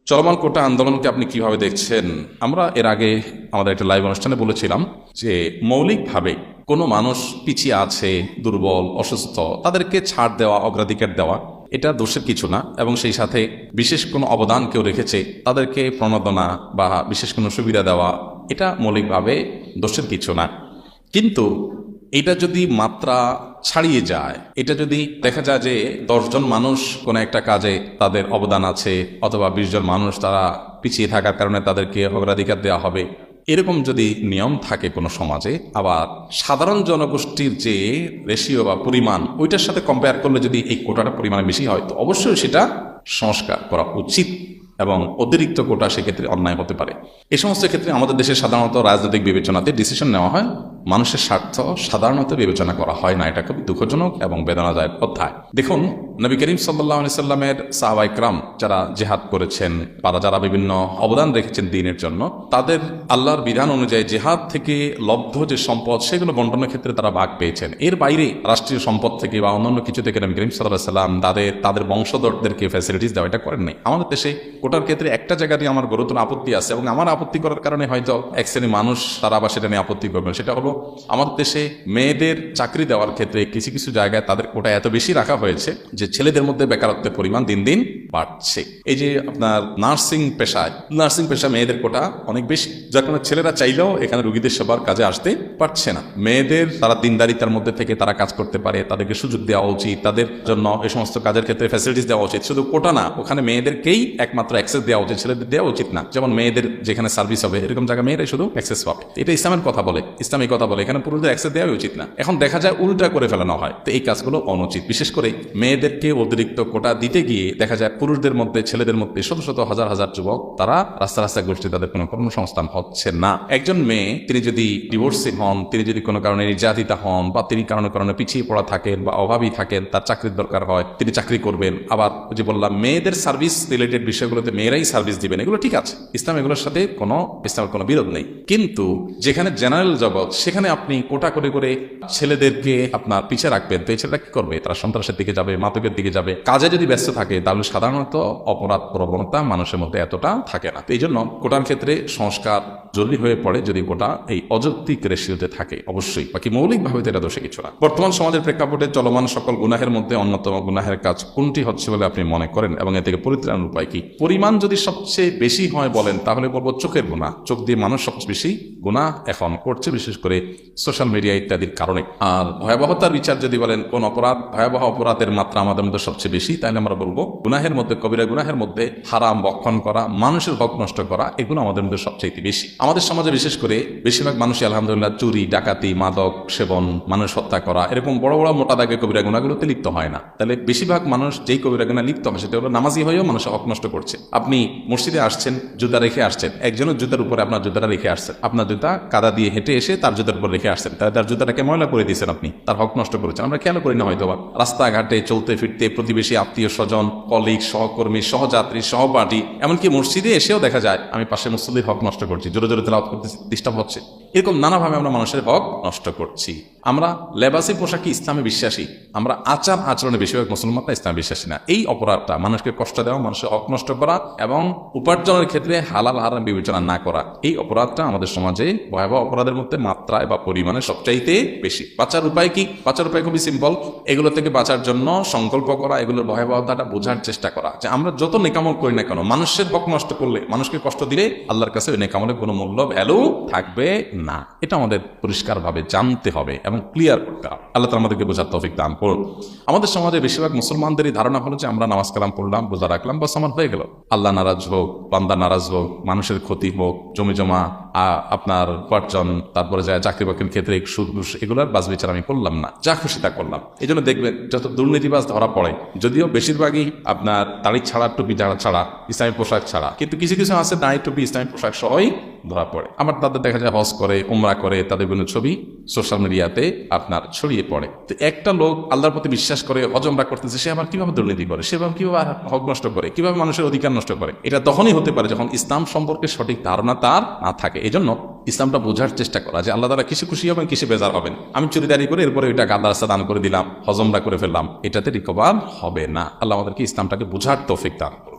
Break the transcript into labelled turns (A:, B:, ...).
A: চলমান কোটা আন্দোলনকে আপনি কিভাবে দেখছেন? আমরা এর আগে আমাদের একটা লাইভ অনুষ্ঠানে বলেছিলাম যে মৌলিকভাবে কোনো মানুষ পিছিয়ে আছে, দুর্বল, অসুস্থ, তাদেরকে ছাড় দেওয়া, অগ্রাধিকার দেওয়া এটা দোষের কিছু না, এবং সেই সাথে বিশেষ কোনো অবদান কেউ রেখেছে তাদেরকে প্রণোদনা বা বিশেষ কোনো সুবিধা দেওয়া এটা মৌলিকভাবে দোষের কিছু না। কিন্তু এটা যদি মাত্রা ছাড়িয়ে যায়, এটা যদি দেখা যায় যে 10 জন মানুষ কোনো একটা কাজে তাদের অবদান আছে, অথবা 20 জন মানুষ তারা পিছিয়ে থাকার কারণে তাদেরকে অগ্রাধিকার দেওয়া হবে, এরকম যদি নিয়ম থাকে কোনো সমাজে, আবার সাধারণ জনগোষ্ঠীর যে রেশিও বা পরিমাণ ওইটার সাথে কম্পেয়ার করলে যদি এই কোটাটা পরিমাণে বেশি হয়, তো অবশ্যই সেটা সংস্কার করা উচিত, এবং অতিরিক্ত কোটা সেক্ষেত্রে অন্যায় হতে পারে। এই সমস্ত ক্ষেত্রে আমাদের দেশে সাধারণত রাজনৈতিক বিবেচনাতে ডিসিশন নেওয়া হয়, মানুষের স্বার্থ সাধারণত বিবেচনা করা হয় না। এটা খুবই দুঃখজনক এবং বেদনাদায়ক অধ্যায়। দেখুন, নবী করিম সাল্লাল্লাহু আলাইহি সাল্লামের সাহাবায়ে কেরাম যারা জিহাদ করেছেন বা যারা বিভিন্ন অবদান রেখেছেন দ্বীনের জন্য, তাদের আল্লাহর বিধান অনুযায়ী জিহাদ থেকে লব্ধ যে সম্পদ সেগুলো বন্টনের ক্ষেত্রে তারা ভাগ পেয়েছেন। এর বাইরে রাষ্ট্রীয় সম্পদ থেকে বা অন্যান্য কিছু থেকে নবী করিম সাল্লাল্লাহু আলাইহি সাল্লাম তাদের বংশধরদেরকে ফ্যাসিলিটিস দেওয়া এটা করেন নাই। আমাদের দেশে কোটার ক্ষেত্রে একটা জায়গা দিয়ে আমার গুরুত্বপূর্ণ আপত্তি আছে, এবং আমার আপত্তি করার কারণে হয়তো এক শ্রেণীর মানুষ তারা আবার সেটা নিয়ে আপত্তি করবেন। সেটা হলো, আমাদের দেশে মেয়েদের চাকরি দেওয়ার ক্ষেত্রে কিছু কিছু জায়গায় তাদের কোটা এত বেশি রাখা হয়েছে যে ছেলেদের মধ্যে বেকারত্বের পরিমাণ দিন দিন বাড়ছে। এই যে আপনার নার্সিং পেশা মেয়েদের কোটা অনেক বেশি, যার কারণে ছেলেরা চাইলেও এখানে রোগীদের সেবার কাজে আসতে পারছে না। মেয়েদের তারা দিনদারিতার মধ্যে থেকে তারা কাজ করতে পারে, তাদেরকে সুযোগ দেওয়া উচিত, তাদের জন্য এই সমস্ত কাজের ক্ষেত্রে ফ্যাসিলিটিস দেওয়া উচিত। শুধু কোটা না, ওখানে মেয়েদেরকেই একমাত্র অ্যাক্সেস দেওয়া উচিত, ছেলেদের দেওয়া উচিত না। যেমন মেয়েদের যেখানে সার্ভিস হবে এরকম জায়গায় মেয়েরাই শুধু অ্যাক্সেস পাবে। এটা ইসলামের কথা বলে, ইসলামিক কথা বলে, এখানে পুরুষদের অ্যাক্সেস দেওয়া উচিত না। এখন দেখা যায় উল্টা করে ফেলানো হয়, তো এই কাজগুলো অনুচিত। বিশেষ করে মেয়েদেরকে অতিরিক্ত কোটা দিতে গিয়ে দেখা যায় পুরুষদের মধ্যে, ছেলেদের মধ্যে শত শত হাজার হাজার যুবক তারা রাস্তায় গোষ্ঠী, তাদের কোনো কর্মসংস্থান হচ্ছে না। একজন মেয়ে তিনি যদি ডিভোর্সি হন, তিনি যদি কোনো কারণে নির্যাতিতা হন, বা তিনি কারণে পিছিয়ে পড়া থাকেন বা অভাবী থাকেন, তার চাকরির দরকার হয়, তিনি চাকরি করবেন। আবার যে বললাম মেয়েদের সার্ভিস রিলেটেড বিষয়গুলোতে মেয়েরাই সার্ভিস দিবেন, এগুলো ঠিক আছে, ইসলাম এগুলোর সাথে ইসলামের কোনো বিরোধ নেই। কিন্তু যেখানে জেনারেল জগৎ, সেখানে আপনি কোটা করে করে ছেলেদেরকে আপনার পিছিয়ে রাখবেন, তো এই ছেলেরা কি করবে? তারা সন্ত্রাসের দিকে যাবে, মাদকের দিকে যাবে। কাজে যদি ব্যস্ত থাকে তাহলে সাধারণত অপরাধ প্রবণতা মানুষের মধ্যে এতটা থাকে না। এই জন্য কোটার ক্ষেত্রে সংস্কার জরুরি হয়ে পড়ে যদি কোটা এই অযৌক্তিক রেশিওতে থাকে, অবশ্যই। বাকি মৌলিকভাবে এটা দোষে কিছু না। বর্তমান সমাজের প্রেক্ষাপটে চলমান সকল গুনাহের মধ্যে অন্যতম গুনাহের কাজ কোনটি হচ্ছে বলে আপনি মনে করেন, এবং এ থেকে পরিত্রাণের উপায় কি? পরিমাণ যদি সবচেয়ে বেশি হয় বলেন, তাহলে বলবো চোখের গুনাহ। চোখ দিয়ে মানুষ সবচেয়ে বেশি গুনাহ এখন করছে, বিশেষ করে সোশ্যাল মিডিয়া ইত্যাদির কারণে। আর ভয়াবহতার বিচার যদি বলেন কোন অপরাধ ভয়াবহ অপরাধের মাত্রা আমাদের মধ্যে সবচেয়ে বেশি, তাহলে আমরা বলবো গুনাহের মধ্যে, কবিরা গুনাহের মধ্যে হারাম ভক্ষণ করা, মানুষের হক নষ্ট করা, এগুলো আমাদের মধ্যে সবচেয়ে বেশি। আমাদের সমাজে বিশেষ করে বেশিরভাগ মানুষই আলহামদুলিল্লাহ চুরি, ডাকাতি, মাদক সেবন, মানুষ হত্যা করা, এরকম বড় বড় মোটা দাগে কবিরা গুনাহগুলোতে লিপ্ত হয় না। তাহলে বেশিরভাগ মানুষ যেই কবিরা গুনাহ লিপ্ত হয় সেটা হলো নামাজি হয়েও মানুষের হক নষ্ট করছে। আপনি মসজিদে আসছেন, জুতা রেখে আসছেন, একজনের জুতার উপরে আপনার জুতাটা রেখে আসছেন, আপনার জুতা কাদা দিয়ে হেঁটে এসে তার জুতার উপর রেখে আসছেন, তাহলে তার জুতাটাকে ময়লা করে দিয়েছেন, আপনি তার হক নষ্ট করেছেন। আমরা খেয়াল করি না হয়তো বা রাস্তাঘাটে চলতে ফিরতে প্রতিবেশী, আত্মীয় স্বজন, কলিগ, সহকর্মী, সহযাত্রী, সহপাঠী, এমনকি মসজিদে এসেও দেখা যায় আমি পাশে মুসল্লির হক নষ্ট করছি, জোরে জোরে তেলাওয়াত করতে ডিস্টার্ব হচ্ছে। এরকম নানাভাবে আমরা মানুষের হক নষ্ট করছি। আমরা লেবাসি পোশাকে ইসলামে বিশ্বাসী, আমরা আচার আচরণে বেশিরভাগ মুসলমানরা ইসলামে বিশ্বাসী না। এই অপরাধটা, মানুষকে কষ্ট দেওয়া, মানুষের হক নষ্ট করা এবং উপার্জনের ক্ষেত্রে হালাল হারাম বিবেচনা না করা, এই অপরাধটা আমাদের সমাজে ভয়াবহ অপরাধের মধ্যে মাত্রায় বা পরিমাণে সবচাইতে বেশি। বাঁচার উপায় কি? বাঁচার উপায় খুবই সিম্পল। এগুলো থেকে বাঁচার জন্য সংকল্প করা, এগুলোর ভয়াবহতাটা বোঝার চেষ্টা করা, যে আমরা যত নেকামল করি না কেন, মানুষের হক নষ্ট করলে, মানুষকে কষ্ট দিলে আল্লাহর কাছে ওই নেকামলের কোনো মূল্য, ভ্যালু থাকবে না। এটা আমাদের পরিষ্কারভাবে জানতে হবে এবং ক্লিয়ার করতে হবে। আল্লাহ তাআলা আমাদেরকে বোঝার তৌফিক দান করুন। আমাদের সমাজে বেশিরভাগ মুসলমানদেরই ধারণা হলো যে আমরা নামাজ কালাম পড়লাম, রোজা রাখলাম, বাস আমার হয়ে গেল। আল্লাহ নারাজ হোক, বান্দা নারাজ হোক, মানুষের ক্ষতি হোক, জমি জমা, আপনার উপার্জন, তারপরে যায় চাকরি বাকরির ক্ষেত্রে সুদ ঘুষ, এগুলোর বাস বিচার আমি করলাম না, যা খুশি তা করলাম। এই জন্য দেখবেন যত দুর্নীতিবাজ ধরা পড়ে, যদিও বেশিরভাগই আপনার দাড়ি ছাড়া, টুপি ছাড়া, ইসলামী পোশাক ছাড়া, কিন্তু কিছু কিছু আছে দাড়ি টুপি ইসলামী পোশাক সহই ধরা পড়ে। আমার তাদের দেখা যায় হজ করে, উমরা করে, তাদের বিভিন্ন ছবি সোশ্যাল মিডিয়াতে আপনার ছড়িয়ে পড়ে। তো একটা লোক আল্লাহর প্রতি বিশ্বাস করে হজ উমরা করতেছে, সে আবার কিভাবে দুর্নীতি করে, সে কিভাবে হক নষ্ট করে, কিভাবে মানুষের অধিকার নষ্ট করে? এটা তখনই হতে পারে যখন ইসলাম সম্পর্কে সঠিক ধারণা তার না থাকে। এই জন্য ইসলামটা বোঝার চেষ্টা করা, যে আল্লাহ তাআলা কিসে খুশি হবেন, কিসে বেজার হবেন। আমি চুরিদারি করে এরপরে ওইটা গাদা রাস্তা দান করে দিলাম, হজমরা করে ফেললাম, এটাতে রিকভার হবে না। আল্লাহ আমাদেরকে ইসলামটাকে বোঝার তৌফিক দান করুন।